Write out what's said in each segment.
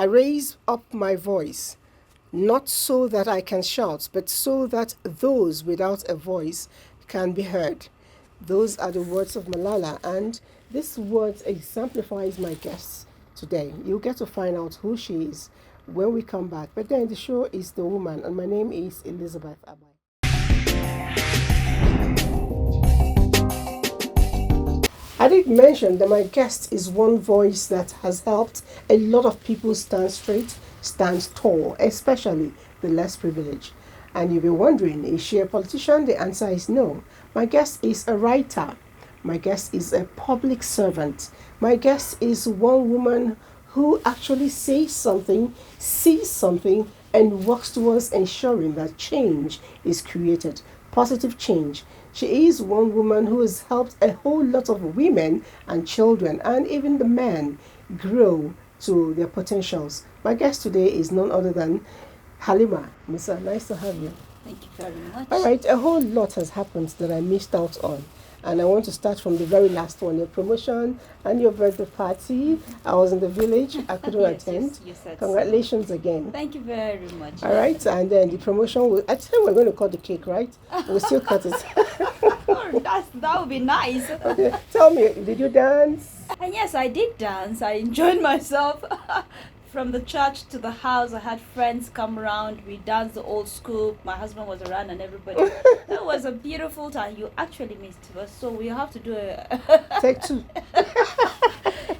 raise up my voice, not so that I can shout, but so that those without a voice can be heard. Those are the words of Malala, and this word exemplifies my guest today. You'll get to find out who she is when we come back. But then the show is The Woman, and my name is Elizabeth Abai. I did mention that my guest is one voice that has helped a lot of people stand straight, stand tall, especially the less privileged. And you'll be wondering, is she a politician? The answer is no. My guest is a writer. My guest is a public servant. My guest is one woman who actually says something, sees something, and works towards ensuring that change is created, positive change. She is one woman who has helped a whole lot of women and children and even the men grow to their potentials. My guest today is none other than Halima. Misa, nice to have you. Thank you very much. All right, a whole lot has happened that I missed out on. And I want to start from the very last one, your promotion and your birthday party. I was in the village, I couldn't attend. You said Congratulations again. Thank you very much. All right, and then the promotion, I think we're going to cut the cake, right? We'll still cut it. Oh, that would be nice. Okay, tell me, did you dance? And yes, I did dance. I enjoyed myself. From the church to the house, I had friends come around. We danced the old school. My husband was around and everybody. It was a beautiful time. You actually missed us, so we have to do a Take two.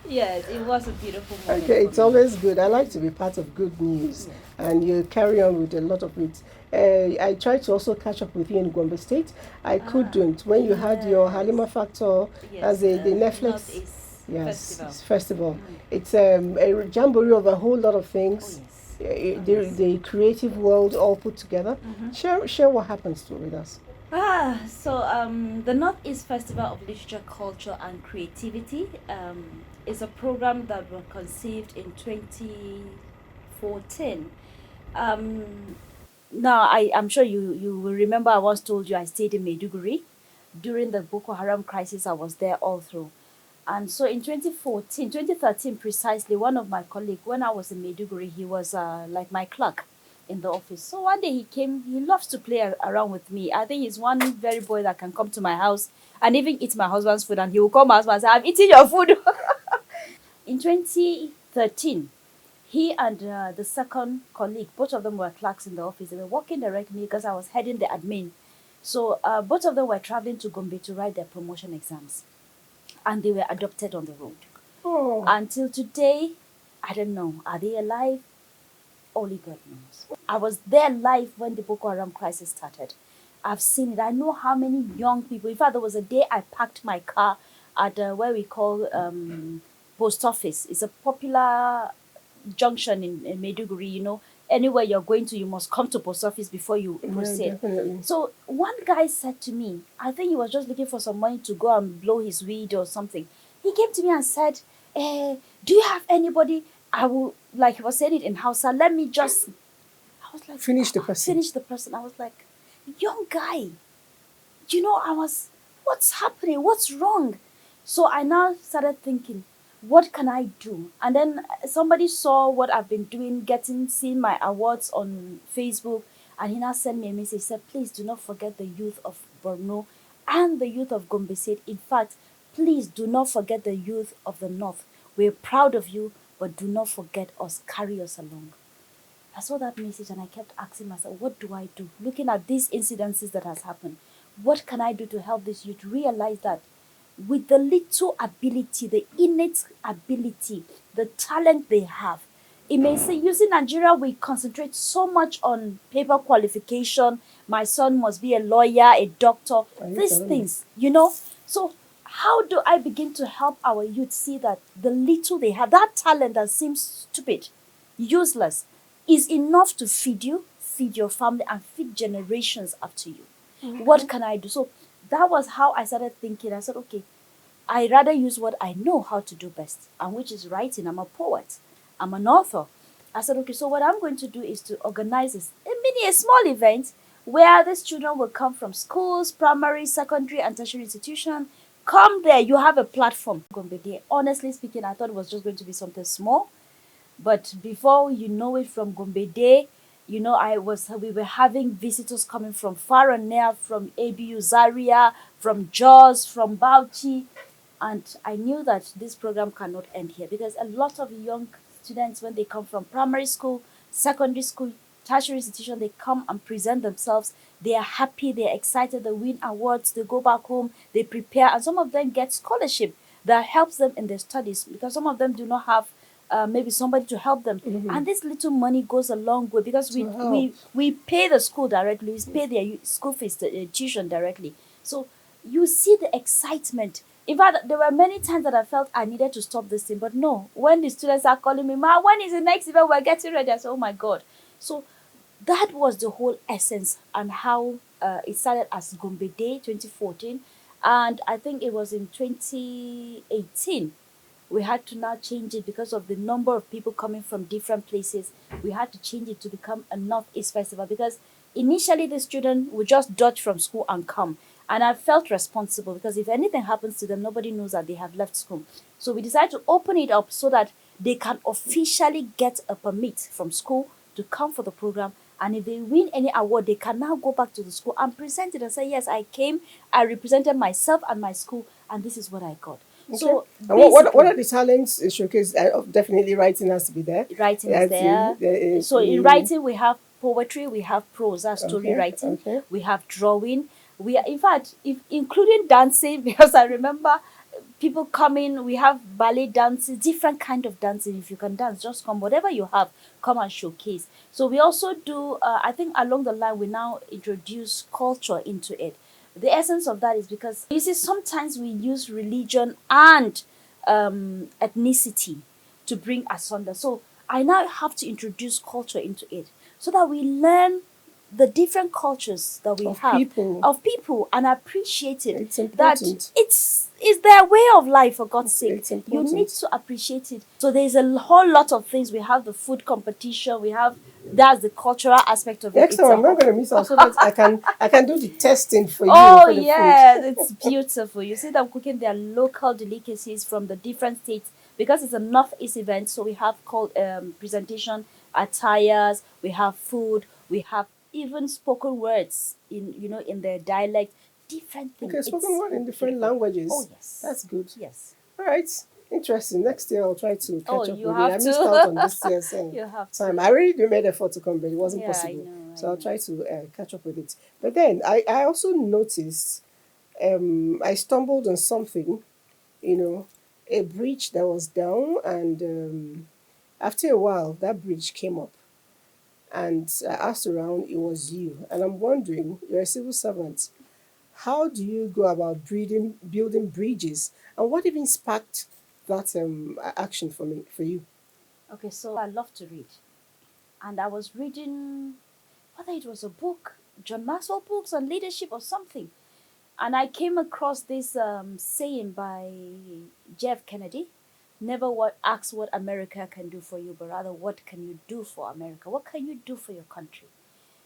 Yes, it was a beautiful moment. Okay, it's always good. I like to be part of good news, and you carry on with a lot of it. I tried to also catch up with you in Gombe State. I couldn't. When you had your Halima Factor as the Netflix festival. It's a jamboree of a whole lot of things. The creative world all put together. Share what happens with us. So the Northeast Festival of Literature, Culture and Creativity is a program that was conceived in 2014. Now, I'm sure you will remember I once told you I stayed in Maiduguri. During the Boko Haram crisis, I was there all through. And so in 2013 precisely, one of my colleagues, when I was in Maiduguri, he was like my clerk in the office. So one day he came, he loves to play around with me. I think he's one very boy that can come to my house and even eat my husband's food, and he will come out and say, "I've eaten your food." In 2013, he and the second colleague, both of them were clerks in the office. They were working directly because I was heading the admin. So both of them were traveling to Gombe to write their promotion exams. And they were adopted on the road. Oh. Until today, I don't know. Are they alive? Only God knows. I was there live when the Boko Haram crisis started. I've seen it. I know how many young people. In fact, there was a day I parked my car at where we call post office. It's a popular junction in Maiduguri, you know. Anywhere you're going to, you must come to post office before you proceed. Definitely. So one guy said to me, I think he was just looking for some money to go and blow his weed or something. He came to me and said, do you have anybody? I will, like he was saying it in Hausa, let me just, I was like, Finish the person. Finish the person. I was like, young guy, you know, what's happening? What's wrong? So I now started thinking, what can I do? And then somebody saw what I've been doing, seeing my awards on Facebook, and he now sent me a message. He said, please do not forget the youth of Borno and the youth of Gombe State. In fact, please do not forget the youth of the North. We're proud of you, but do not forget us. Carry us along. I saw that message and I kept asking myself, what do I do? Looking at these incidences that has happened, what can I do to help this youth realize that with the little ability, the innate ability, the talent they have. It may say, using Nigeria, we concentrate so much on paper qualification. My son must be a lawyer, a doctor, these things, you know. So how do I begin to help our youth see that the little they have, that talent that seems stupid, useless, is enough to feed you, feed your family, and feed generations after you? What can I do? So that was how I started thinking. I said, okay, I rather use what I know how to do best, and which is writing. I'm a poet. I'm an author. I said, okay, so what I'm going to do is to organize a small event where these children will come from schools, primary, secondary, and tertiary institution. Come there, you have a platform. Honestly speaking, I thought it was just going to be something small. But before you know it, from Gombe Day, we were having visitors coming from far and near, from ABU Zaria, from Jos, from Bauchi. And I knew that this program cannot end here, because a lot of young students, when they come from primary school, secondary school, tertiary institution, they come and present themselves. They are happy, they're excited, they win awards, they go back home, they prepare, and some of them get scholarship that helps them in their studies, because some of them do not have maybe somebody to help them. And this little money goes a long way, because we To we help. we pay the school directly, we pay their school fees, the tuition directly. So you see the excitement. In fact, there were many times that I felt I needed to stop this thing, but no. When the students are calling me, "Ma, when is the next event? We're getting ready." I said, "Oh my God!" So that was the whole essence, and how it started as Gombe Day 2014, and I think it was in 2018 we had to now change it, because of the number of people coming from different places. We had to change it to become a Northeast Festival, because initially the students would just dodge from school and come. And I felt responsible, because if anything happens to them, nobody knows that they have left school. So we decided to open it up so that they can officially get a permit from school to come for the program. And if they win any award, they can now go back to the school and present it and say, "Yes, I came, I represented myself and my school, and this is what I got." Okay. So And what basically, are the talents showcased? Definitely writing has to be there. writing is Writing, there. So in writing, we have poetry, we have prose, that's story okay, writing, okay. we have drawing, we are, in fact, if, including dancing, because I remember people coming, we have ballet dancing, different kind of dancing. If you can dance, just come, whatever you have, come and showcase. So we also do, I think along the line, we now introduce culture into it. The essence of that is because, you see, sometimes we use religion and ethnicity to bring asunder. So I now have to introduce culture into it, so that we learn the different cultures that we Of have people. of people, and appreciate it. It's That important. it's their way of life, for God's sake. It's You need important. to appreciate it. So there's a whole lot of things. We have the food competition. We have, that's the cultural aspect of it. Next It's time a I'm not whole, going to miss out, so that I can do the testing for you oh for the food. yeah, it's beautiful. You see them cooking their local delicacies from the different states, because it's a Northeast event. So we have called presentation, attires, we have food, we have even spoken words in, in their dialect, different things. Okay, spoken It's word so in different beautiful. Oh languages. yes, That's good. yes. All right. Interesting. Next year I'll try to Oh, catch up you with it. have I missed out on to. this year's You have time. to. I really made effort to come, but it wasn't Yeah, I possible. know, I So I'll know. try to catch up with it. But then I also noticed I stumbled on something, you know, a bridge that was down, and after a while that bridge came up. And I asked around, it was you. And I'm wondering, you're a civil servant, how do you go about building bridges? And what even sparked that action for you? Okay, so I love to read, and I was reading, whether it was a book, John Maxwell books on leadership or something, and I came across this saying by Jeff Kennedy: "Never ask what America can do for you, but rather what can you do for America? What can you do for your country?"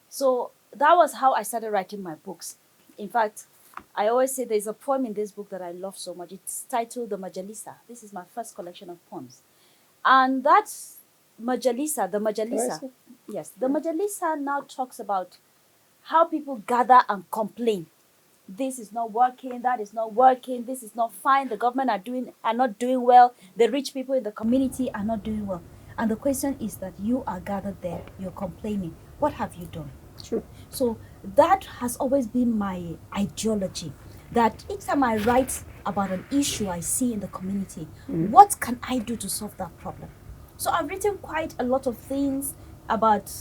So that was how I started writing my books. In fact, I always say there's a poem in this book that I love so much. It's titled The Majalisa. This is my first collection of poems. And that's the Can I Majalisa. say? Yes, the Majalisa now talks about how people gather and complain. This is not working, that is not working, this is not fine, the government are not doing well, the rich people in the community are not doing well. And the question is that you are gathered there, you're complaining. What have you done? True. So that has always been my ideology, that each time I write about an issue I see in the community, what can I do to solve that problem? So I've written quite a lot of things about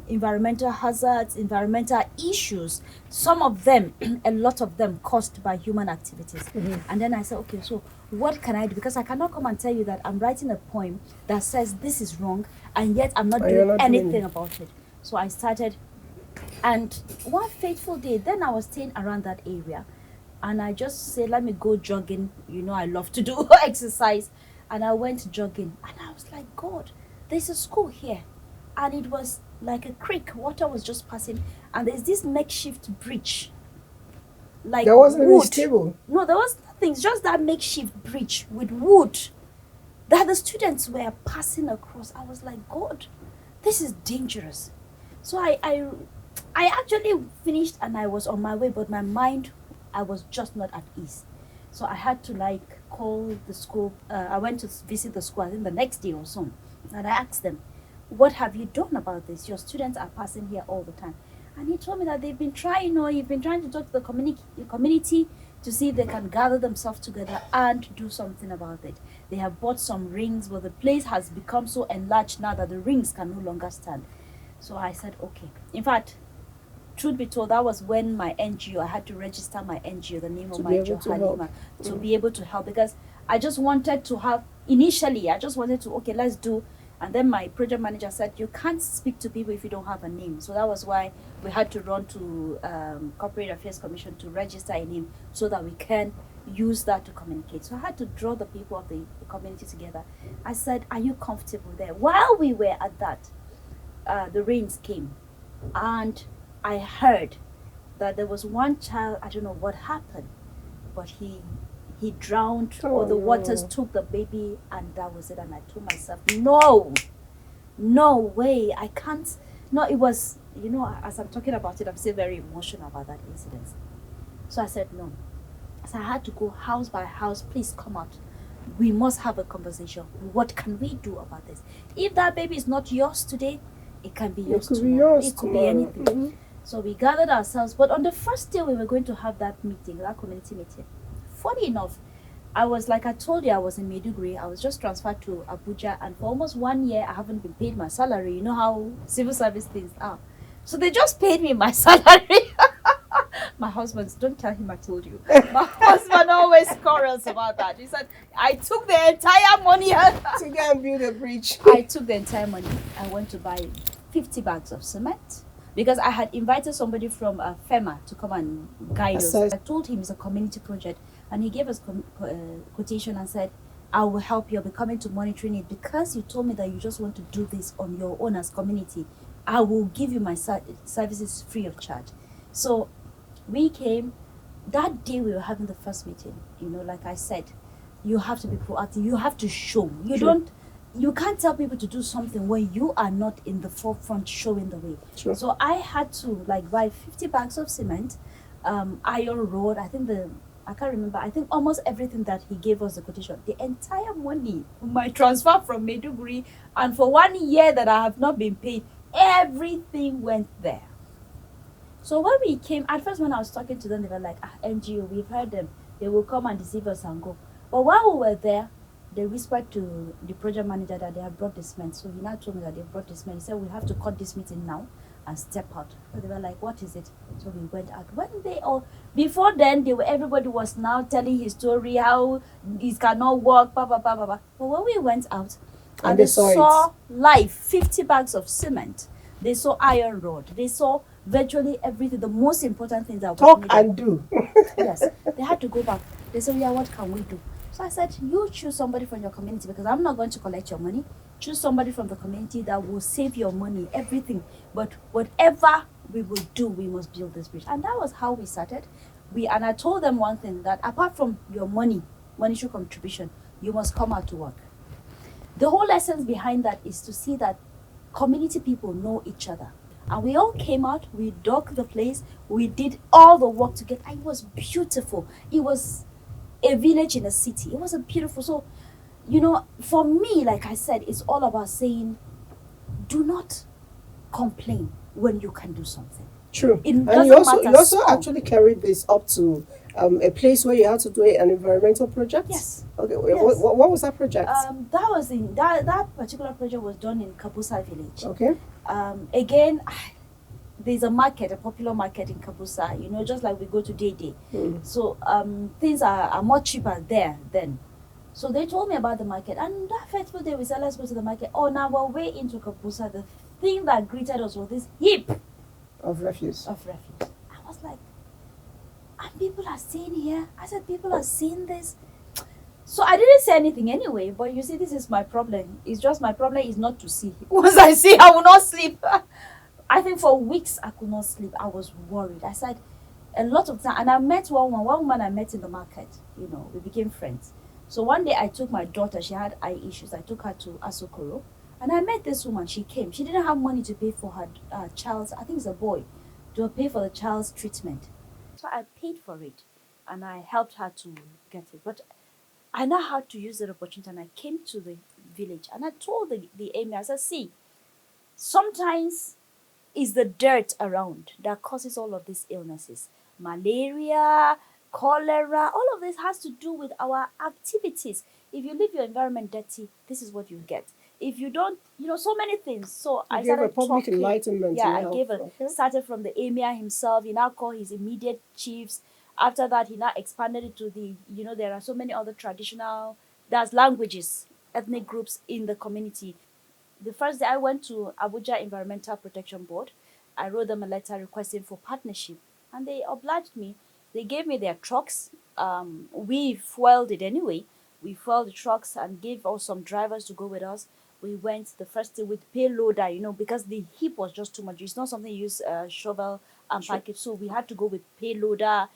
environmental hazards, environmental issues, some of them, a lot of them caused by human activities. And then I said, okay, so what can I do? Because I cannot come and tell you that I'm writing a poem that says this is wrong, and yet I'm not And you're doing not doing anything it. about it. So I started, and one fateful day, then I was staying around that area, and I just said, let me go jogging. I love to do exercise. And I went jogging, and I was like, God, there's a school here. And it was like a creek, water was just passing, and there's this makeshift bridge, like There wasn't any wood. stable. No, there was nothing, it's just that makeshift bridge with wood that the students were passing across. I was like, God, this is dangerous. So I actually finished and I was on my way, but my mind, I was just not at ease. So I had to like call the school. I went to visit the school, I think the next day or so, and I asked them, what have you done about this? Your students are passing here all the time. And he told me that they've been trying, you've been trying to talk to the community to see if they can gather themselves together and do something about it. They have bought some rings, but the place has become so enlarged now that the rings can no longer stand. So I said, okay. In fact, truth be told, that was when my NGO, I had to register my NGO, the name of my NGO, Halima, to be able to help, because I just wanted to have, initially, I just wanted to, okay, let's do. And then my project manager said, you can't speak to people if you don't have a name. So that was why we had to run to Corporate Affairs Commission to register a name so that we can use that to communicate. So I had to draw the people of the community together. I said, are you comfortable there? While we were at that, the rains came. And I heard that there was one child, I don't know what happened, but he drowned, or the waters took the baby, and that was it. And I told myself, no way, I can't. No, it was, as I'm talking about it, I'm still very emotional about that incident. So I said, no. So I had to go house by house, please come out. We must have a conversation. What can we do about this? If that baby is not yours today, it can be yours tomorrow. It could be anything. Mm-hmm. So we gathered ourselves. But on the first day we were going to have that meeting, that community meeting, funny enough, I was, like I told you, I was in Maiduguri. I was just transferred to Abuja, and for almost 1 year I haven't been paid my salary. You know how civil service things are. So they just paid me my salary. My husband, don't tell him I told you. My husband always quarrels about that. He said, I took the entire money to go and build a bridge. I took the entire money. I went to buy 50 bags of cement, because I had invited somebody from FEMA to come and guide us. I told him it's a community project, and he gave us quotation and said, I will help you. I'll be coming to monitoring it, because you told me that you just want to do this on your own as community. I will give you my services free of charge. So we came. That day we were having the first meeting. Like I said, you have to be proactive. You have to show. You can't tell people to do something when you are not in the forefront showing the way. Sure. So I had to buy 50 bags of cement, iron rod. I can't remember. I think almost everything that he gave us the quotation, the entire money, my transfer from Maiduguri, and for 1 year that I have not been paid, everything went there. So when we came, at first when I was talking to them, they were like, NGO, we've heard them. They will come and deceive us and go. But while we were there, they whispered to the project manager that they had brought the cement. So he now told me that they brought the cement. He said, we have to cut this meeting now and step out. So they were like, what is it? So we went out. Before then, everybody was now telling his story, how it cannot work, blah, blah, blah, blah, blah. But when we went out, and they saw live 50 bags of cement, they saw iron rod, they saw virtually everything, the most important things that talk and do. Yes, they had to go back. They said, yeah, what can we do? So I said, you choose somebody from your community, because I'm not going to collect your money. Choose somebody from the community that will save your money, everything. But whatever we will do, we must build this bridge. And that was how we started. And I told them one thing, that apart from your monetary contribution, you must come out to work. The whole essence behind that is to see that community people know each other. And we all came out, we dug the place, we did all the work together. It was beautiful. It was a village in a city. It was a beautiful. So, for me, like I said, it's all about saying, do not complain when you can do something. True. And you also actually carried this up to a place where you had to do an environmental project? Yes. Okay. Yes. What was that project? That particular project was done in Kabusa village. Okay. Again, there's a market, a popular market in Kabusa, just like we go to Day Day. So things are more cheaper there then. So they told me about the market, and that fateful day we said, let's go to the market. On our way into Kabusa, the thing that greeted us was this heap of refuse. I was like, and people are staying here. I said, people are seeing this. So I didn't say anything anyway, but you see, this is my problem. It's just my problem is not to see. Once I see, I will not sleep. I think for weeks I could not sleep. I was worried. I said a lot of time, and I met one woman I met in the market. We became friends. So one day I took my daughter, she had eye issues. I took her to Asokoro and I met this woman. She came. She didn't have money to pay for her child's, I think it's a boy, to pay for the child's treatment. So I paid for it and I helped her to get it. But I now had to use the opportunity and I came to the village and I told the emir, I said, see, sometimes it's the dirt around that causes all of these illnesses. Malaria, cholera, all of this has to do with our activities. If you leave your environment dirty, this is what you get. If you don't, so many things. So You I gave a started public talking. enlightenment Yeah, to I help. gave a Okay. started from the emir himself. He now called his immediate chiefs. After that, he now expanded it to there are so many other traditional, there's languages, ethnic groups in the community. The first day I went to Abuja Environmental Protection Board, I wrote them a letter requesting for partnership, and they obliged me. They gave me their trucks. We fueled it anyway. We fueled the trucks and gave us some drivers to go with us. We went the first day with payloader, because the heap was just too much. It's not something you use shovel and Sure. package. So we had to go with payloader,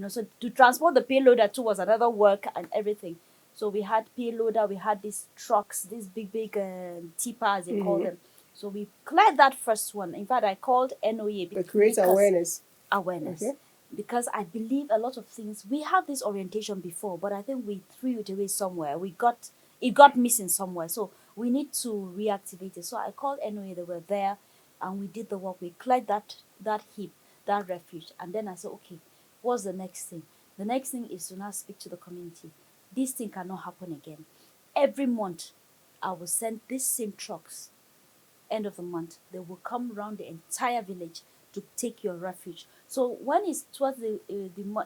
So to transport the payloader too was another work and everything. So we had payloader, we had these trucks, these big tippers, they call Mm-hmm. them. So we cleared that first one. In fact, I called NOA To create because awareness. awareness. Okay. Because I believe a lot of things we have this orientation before, but I think we threw it away somewhere. It got missing somewhere. So we need to reactivate it. So I called NOA, they were there and we did the work. We cleared that heap, that refuge. And then I said, okay, what's the next thing? The next thing is to now speak to the community. This thing cannot happen again. Every month I will send these same trucks. End of the month, they will come around the entire village to take your refuge. So when it's towards the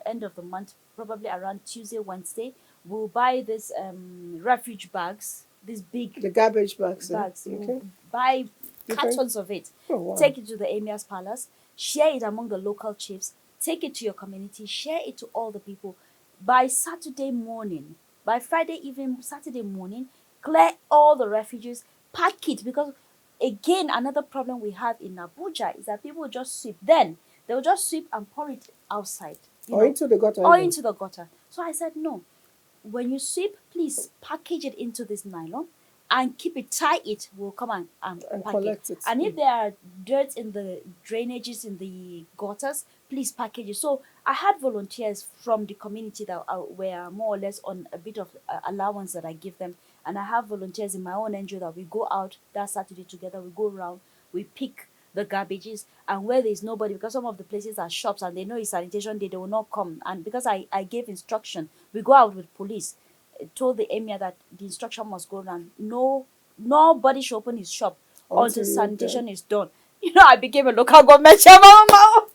end of the month, probably around Tuesday, Wednesday, we'll buy this refuge bags, these big The garbage bags. bags. We'll Okay. buy Different. cartons of it, Oh wow. take it to the emir's palace, share it among the local chiefs, take it to your community, share it to all the people. By Saturday morning, by Friday evening, Saturday morning, clear all the refuges, pack it, because again another problem we have in Abuja is that people just sweep. Then they'll just sweep and pour it outside, Or into the gutter or even. into the gutter. So I said no, when you sweep, please package it into this nylon and keep it, tie it. We'll come and And pack it. collect it. And if there are dirt in the drainages, in the gutters, please package it. So I had volunteers from the community that were more or less on a bit of allowance that I give them. And I have volunteers in my own NGO that we go out that Saturday together, we go around, we pick the garbages, and where there's nobody, because some of the places are shops and they know it's sanitation day, they will not come. And because I gave instruction, we go out with police, told the emir that the instruction must go down. No, nobody should open his shop until Until you're done. sanitation is done. I became a local government chairman on my own.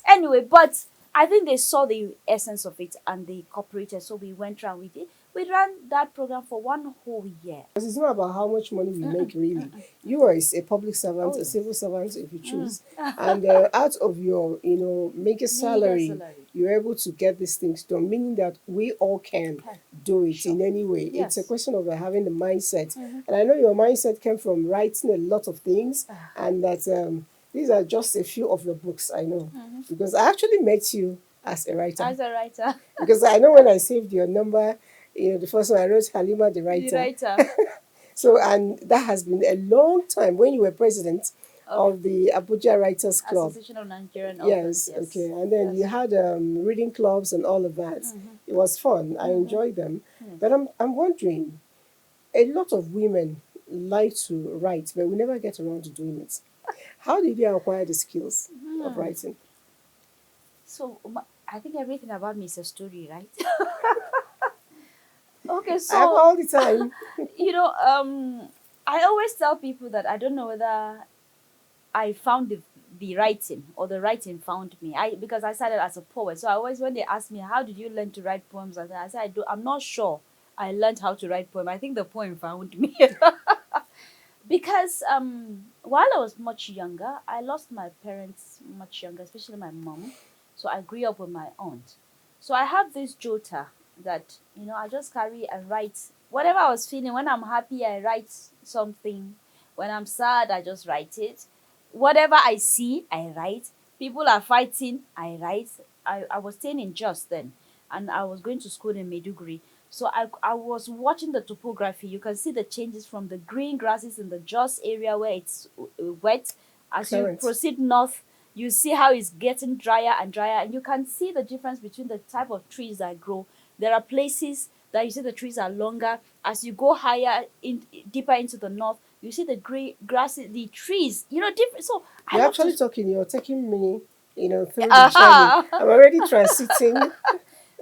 Anyway, but I think they saw the essence of it and they cooperated. So we went around with it. We ran that program for 1 whole year. Because it's not about how much money we Mm-mm, make, really. mm-mm. You are a public servant, Oh a civil yes. servant, if you Mm. choose, and out of your, making Meager salary, salary. you're able to get these things done. Meaning that we all can Okay. do it Sure. in any way. It's a Yes. question of having the mindset, Mm-hmm. and I know your mindset came from writing a lot of things, Ah. and that these are just a few of your books. I know Mm-hmm. because I actually met you as a writer. As a writer. Because I know when I saved your number, the first one I wrote Halima the The writer. writer So, and that has been a long time when you were president of of the Abuja Writers Club. Association of Nigerian Authors. Yes, Yes. okay. And then you Yes. had reading clubs and all of that. Mm-hmm. It was fun. I Mm-hmm. enjoyed them. Yes. But I'm wondering, a lot of women like to write, but we never get around to doing it. How did you acquire the skills of Hmm. writing? So I think everything about me is a story, right? Okay, I have so all the time. you know, I always tell people that I don't know whether I found the writing or the writing found me. Because I started as a poet, so I always, when they ask me how did you learn to write poems, I say I'm not sure. I learned how to write poem. I think the poem found me. Because while I was much younger, I lost my parents much younger, especially my mom. So I grew up with my aunt. So I have this jota that I just carry and write whatever I was feeling. When I'm happy, I write something. When I'm sad, I just write it. Whatever I see, I write. People are fighting, I write. I was staying in Jos then, and I was going to school in Maiduguri. So I was watching the topography. You can see the changes from the green grasses in the Jos area where it's wet. As you Correct. proceed north, you see how it's getting drier and drier, and you can see the difference between the type of trees that grow. There are places that you see the trees are longer. As you go higher in deeper into the north, you see the green grasses, the trees, different. So I You're love to. actually talking, you're taking me, through the journey. Aha. I'm already transiting.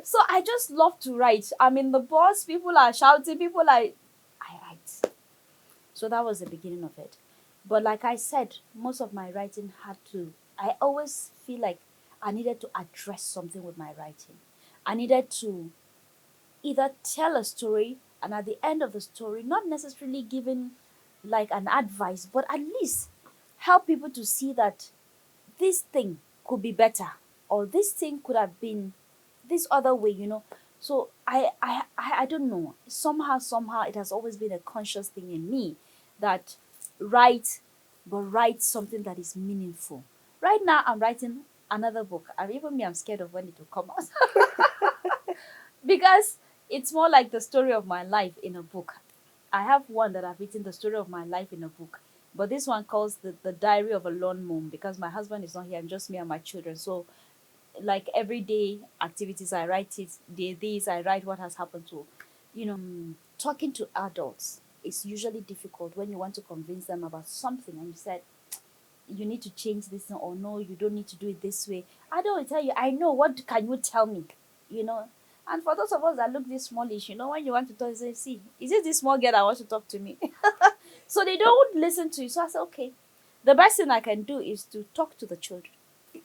So I just love to write. I'm in the bus, people are shouting, I write. So that was the beginning of it. But like I said, most of my writing I always feel like I needed to address something with my writing. I needed to either tell a story, and at the end of the story, not necessarily giving like an advice, but at least help people to see that this thing could be better, or this thing could have been this other way. So I don't know, somehow it has always been a conscious thing in me that write, but write something that is meaningful. Right now I'm writing another book, and even me, I'm scared of when it will come out. Because it's more like the story of my life in a book. I have one that I've written, the story of my life in a book. But this one calls the Diary of a Lone Mom, because my husband is not here, I'm just me and my children. So like everyday activities, I write it. This I write what has happened to, talking to adults is usually difficult when you want to convince them about something, and you said you need to change this thing, or no, you don't need to do it this way. I don't tell you, I know, what can you tell me, you know and for those of us that look this smallish, when you want to talk, you say, see, is it this small girl that wants to talk to me? So they don't listen to you. So I said, okay, the best thing I can do is to talk to the children.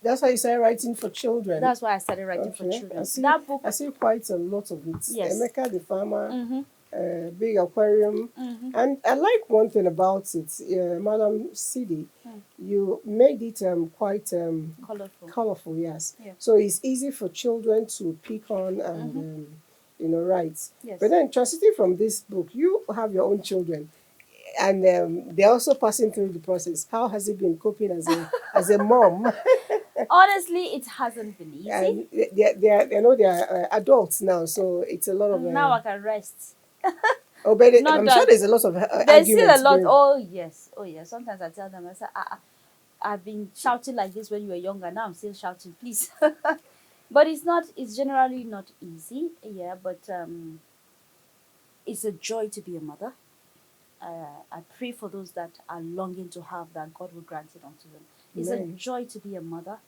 That's why you started writing for children. That's why I started writing for Okay. I children. see. That I book. see quite a lot of it. Yes. Emeka the farmer, Mm-hmm. big aquarium, Mm-hmm. and I like one thing about it, Madam Sidi. Mm. You made it quite Colorful. colorful. Yes. Yeah. So it's easy for children to pick on and Mm-hmm. write. But Yes. then transiting from this book, you have your own children, and they're also passing through the process. How has it been coping as a mom? Honestly, it hasn't been easy. And they know they're adults now, so it's a lot of Now I can rest. oh, but Not I'm sure that there's a lot of there's still a arguments lot. going. Oh yes, oh yes. Sometimes I tell them, I say, I've been shouting like this when you were younger. Now I'm still shouting, please. But it's not. It's generally not easy. Yeah, but it's a joy to be a mother. I pray for those that are longing to have that, God will grant it unto them. It's a Man. joy to be a mother.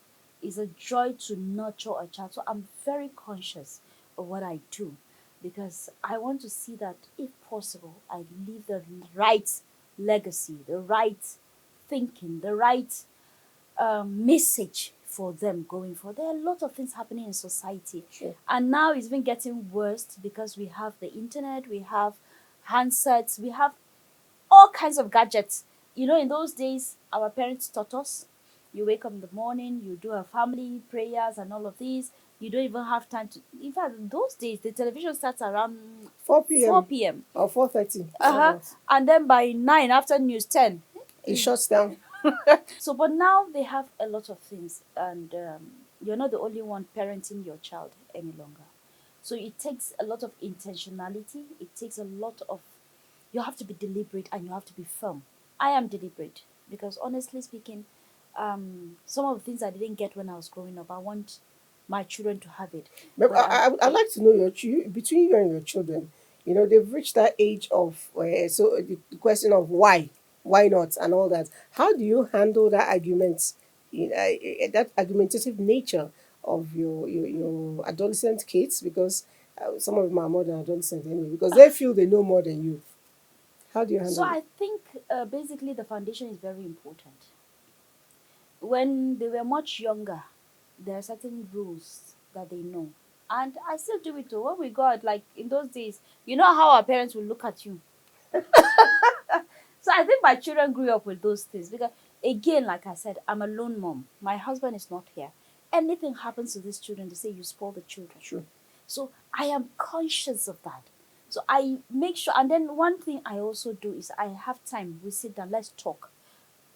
It's a joy to nurture a child. So I'm very conscious of what I do, because I want to see that, if possible, I leave the right legacy, the right thinking, the right message for them going forward. There are a lot of things happening in society, Sure. and now it's been getting worse because we have the internet, we have handsets, we have all kinds of gadgets. In those days, our parents taught us. You wake up in the morning, you do a family prayers and all of these. You don't even have time to. In fact, in those days, the television starts around 4 4 p.m. p.m. or 4:30. Uh-huh. And then by 9 after news 10. It shuts down. So, but now they have a lot of things, and you're not the only one parenting your child any longer. So it takes a lot of intentionality. It takes a lot of. You have to be deliberate and you have to be firm. I am deliberate because, honestly speaking, some of the things I didn't get when I was growing up, I want my children to have it. But But I'd like to know between you and your children. They've reached that age of so the question of why not, and all that. How do you handle that argument, that argumentative nature of your adolescent kids? Because some of them are more than adolescent anyway, because they feel they know more than you. How do you so handle it? I think basically the foundation is very important. When they were much younger, there are certain rules that they know. And I still do it too. When we go out, like in those days, you know how our parents will look at you. So I think my children grew up with those things because, again, like I said, I'm a lone mom. My husband is not here. Anything happens to these children, they say you spoil the children. Sure. So I am conscious of that. So I make sure, and then one thing I also do is I have time. We sit down, let's talk.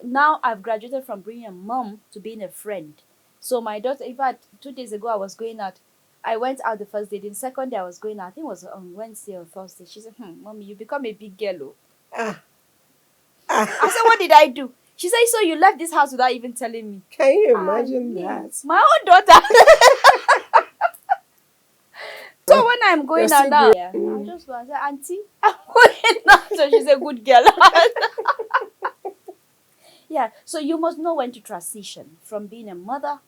Now I've graduated from being a mom to being a friend. So my daughter, in fact, 2 days ago I was going out. I went out the first day. The second day I was going out, I think it was on Wednesday or Thursday. She said, Mommy, you become a big girl. Oh. Ah. I said, what did I do? She said, so you left this house without even telling me. Can you imagine that? My own daughter. So when I'm going out now, I'll just go and say, Auntie, I'm going out. So she's a good girl. Yeah, so you must know when to transition from being a mother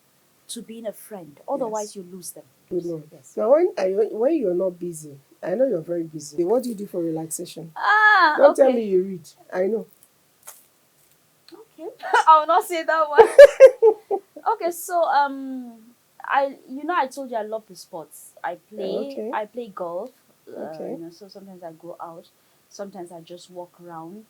to being a friend. Otherwise, you lose them. Yes. Now, when you're not busy, I know you're very busy. What do you do for relaxation? Don't tell me you read. I know. Okay, I will not say that one. Okay, so I told you I love the sports. I play golf. So sometimes I go out. Sometimes I just walk around.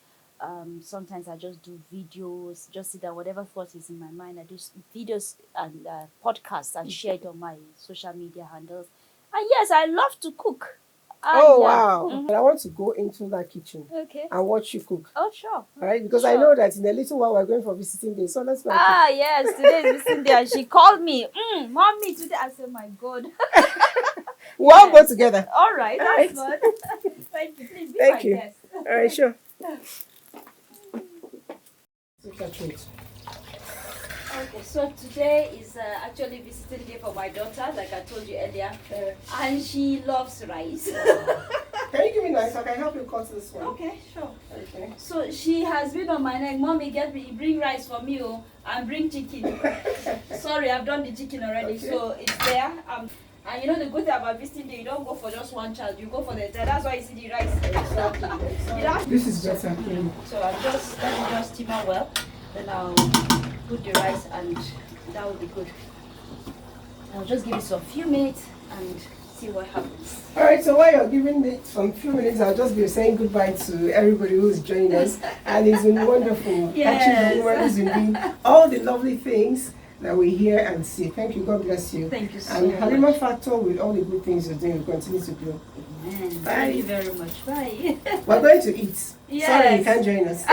Sometimes I just do videos, just sit down, whatever thought is in my mind. I do videos and podcasts and share it on my social media handles. And yes, I love to cook. Wow. Mm-hmm. But I want to go into that kitchen and watch you cook. Oh, sure. All right, because I know that in a little while we're going for visiting day. So let's go. Yes, today is visiting day. And she called me, Mommy, today. I said, my God. We'll all go together. All right, that's good. Thank you. Please be my guest. All right, sure. Okay, so today is actually visiting day for my daughter, like I told you earlier, and she loves rice. Can you give me knife so I can help you cut this one? Okay, sure. Okay. So she has been on my neck, Mommy, bring rice for me, and bring chicken. Sorry, I've done the chicken already, so it's there. And you know the good thing about visiting day, you don't go for just one child, you go for the entire. That's why you see the rice. Exactly. This is better. So let me just steamer well, then I'll put the rice and that will be good. I'll just give it some few minutes and see what happens. Alright, so while you're giving it some few minutes, I'll just be saying goodbye to everybody who's joining us. And it's been wonderful catching the woman who's been doing all the lovely things that we hear and see. Thank you. God bless you. Thank you so much. And Halima much. Factor, with all the good things you're doing, will continue to do. Amen. Thank you very much. Bye. We're going to eat. Yes. Sorry, you can't join us.